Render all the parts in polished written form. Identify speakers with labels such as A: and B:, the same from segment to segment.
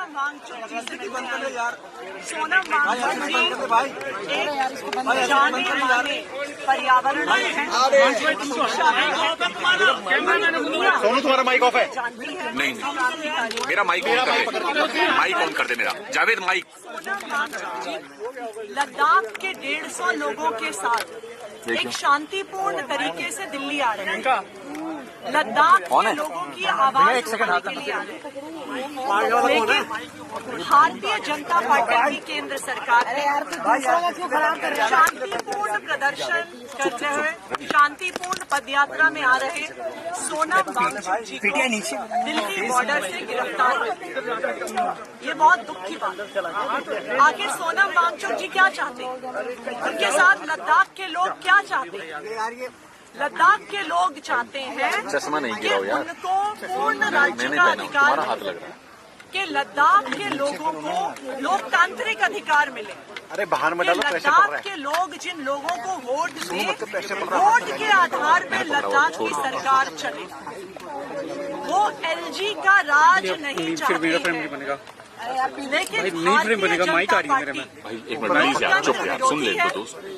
A: सोनम वांगचुक जी से सोनम वांगचुक जी एक जाने माने पर्यावरण
B: सोनू तुम्हारा माइक ऑफ है?
C: नहीं मेरा माइक ऑन कर दे, माइक ऑन कर दे मेरा। जावेद माइक।
A: सोनम वांगचुक जी लद्दाख के 150 लोगों के साथ एक शांतिपूर्ण तरीके से दिल्ली आ रहे हैं। लद्दाख के लोगों की आवाज उठाने के लिए आ रहे हैं। लेकिन भारतीय जनता पार्टी की केंद्र सरकार ने शांतिपूर्ण प्रदर्शन करते हुए शांतिपूर्ण पदयात्रा में आ रहे सोनम वांगचुक जी को दिल्ली बॉर्डर से गिरफ्तार कर दिया। ये बहुत दुख की बात है। आखिर सोनम वांगचुक जी क्या चाहते हैं? उनके साथ लद्दाख के लोग क्या चाहते हैं? लद्दाख के लोग चाहते हैं कि उनको पूर्ण राज्य का अधिकार कि लद्दाख के लोगों को लोकतांत्रिक अधिकार मिले।
B: अरे बाहर में डालो, प्रेशर पड़ रहा
A: लद्दाख के लोग जिन लोगों को वोट दें, वोट के आधार पर लद्दाख की सरकार चले। वो एलजी का राज नहीं चाहते हैं। लेकिन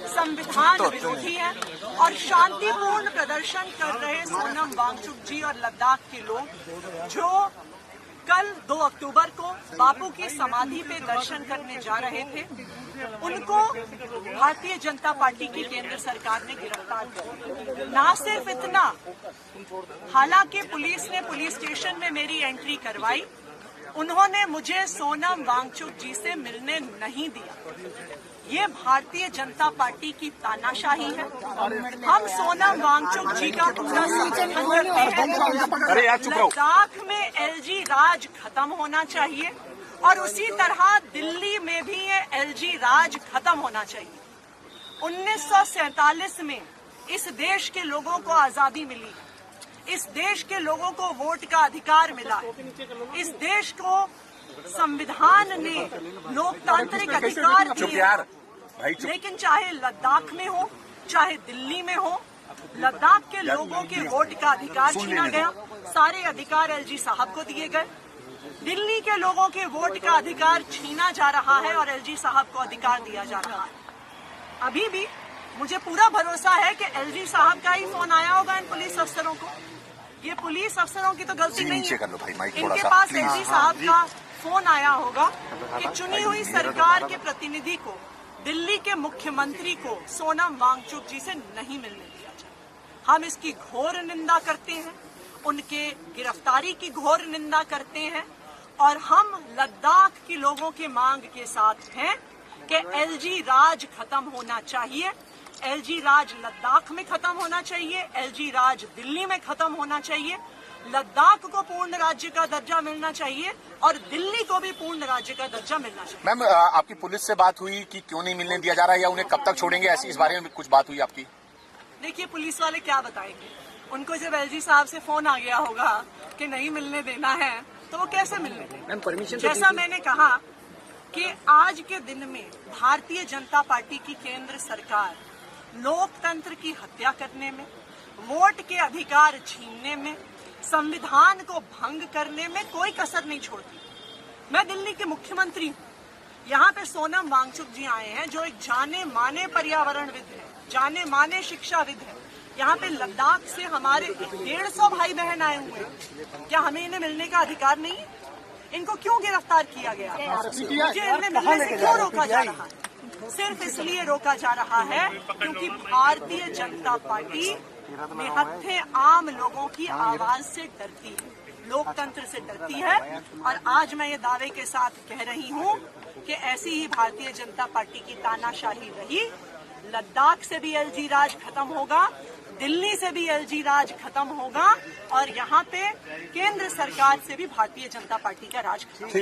A: संविधान विरोधी है और शांतिपूर्ण प्रदर्शन कर रहे सोनम वांगचुक जी और लद्दाख के लोग जो कल 2 अक्टूबर को बापू की समाधि पे दर्शन करने जा रहे थे, उनको भारतीय जनता पार्टी की केंद्र सरकार ने गिरफ्तार कर लिया। ना सिर्फ इतना, हालांकि पुलिस ने पुलिस स्टेशन में मेरी एंट्री करवाई, उन्होंने मुझे सोनम वांगचुक जी से मिलने नहीं दिया। ये भारतीय जनता पार्टी की तानाशाही है। हम सोनम वांगचुक जी का पूरा समर्थन करते हैं। लद्दाख में एलजी राज खत्म होना चाहिए और उसी तरह दिल्ली में भी ये एलजी राज खत्म होना चाहिए। 1947 में इस देश के लोगों को आजादी मिली, इस देश के लोगों को वोट का अधिकार मिला, इस देश को संविधान ने लोकतांत्रिक अधिकार दिए। लेकिन चाहे लद्दाख में हो, चाहे दिल्ली में हो, लद्दाख के लोगों के वोट का अधिकार छीना गया। सारे अधिकार एलजी साहब को दिए गए। दिल्ली के लोगों के वोट का अधिकार छीना जा रहा है और एलजी साहब को अधिकार दिया जा रहा है। अभी भी मुझे पूरा भरोसा है कि एलजी साहब का ही फोन आया होगा इन पुलिस अफसरों को। ये पुलिस अफसरों की तो गलती नहीं है। इनके पास एलजी साहब का फोन आया होगा कि चुनी हुई सरकार के प्रतिनिधि को, दिल्ली के मुख्यमंत्री को सोनम वांगचुक जी से नहीं मिलने दिया जाए। हम इसकी घोर निंदा करते हैं, उनके गिरफ्तारी की घोर निंदा करते हैं और हम लद्दाख के लोगों की मांग के साथ हैं कि एलजी राज खत्म होना चाहिए। एलजी राज लद्दाख में खत्म होना चाहिए, एलजी राज दिल्ली में खत्म होना चाहिए। लद्दाख को पूर्ण राज्य का दर्जा मिलना चाहिए और दिल्ली को भी पूर्ण राज्य का दर्जा मिलना चाहिए।
B: मैम, आपकी पुलिस से बात हुई कि क्यों नहीं मिलने दिया जा रहा है या उन्हें कब तक छोड़ेंगे, ऐसी इस बारे में कुछ बात हुई आपकी?
A: देखिए, पुलिस वाले क्या बताएंगे? उनको जब एलजी साहब से फोन आ गया होगा कि नहीं मिलने देना है तो वो कैसे मिलने देंगे? जैसा मैंने कहा कि आज के दिन में भारतीय जनता पार्टी की केंद्र सरकार लोकतंत्र की हत्या करने में, वोट के अधिकार छीनने में, संविधान को भंग करने में कोई कसर नहीं छोड़ती। मैं दिल्ली के मुख्यमंत्री हूँ। यहाँ पे सोनम वांगचुक जी आए हैं जो एक जाने माने पर्यावरणविद है, जाने माने शिक्षाविद है। यहाँ पे लद्दाख से हमारे 150 भाई बहन आए हुए हैं। क्या हमें इन्हें मिलने का अधिकार नहीं है? इनको क्यों गिरफ्तार किया गया? मुझे इन्हें मिलने से क्यों रोका जा रहा है? सिर्फ इसलिए रोका जा रहा है क्योंकि भारतीय जनता पार्टी निहत्थे आम लोगों की आवाज से डरती है, लोकतंत्र से डरती है। और आज मैं ये दावे के साथ कह रही हूँ कि ऐसी ही भारतीय जनता पार्टी की तानाशाही रही। लद्दाख से भी एलजी राज खत्म होगा, दिल्ली से भी एलजी राज खत्म होगा और यहाँ पे केंद्र सरकार से भी भारतीय जनता पार्टी का राज खत्म होगा।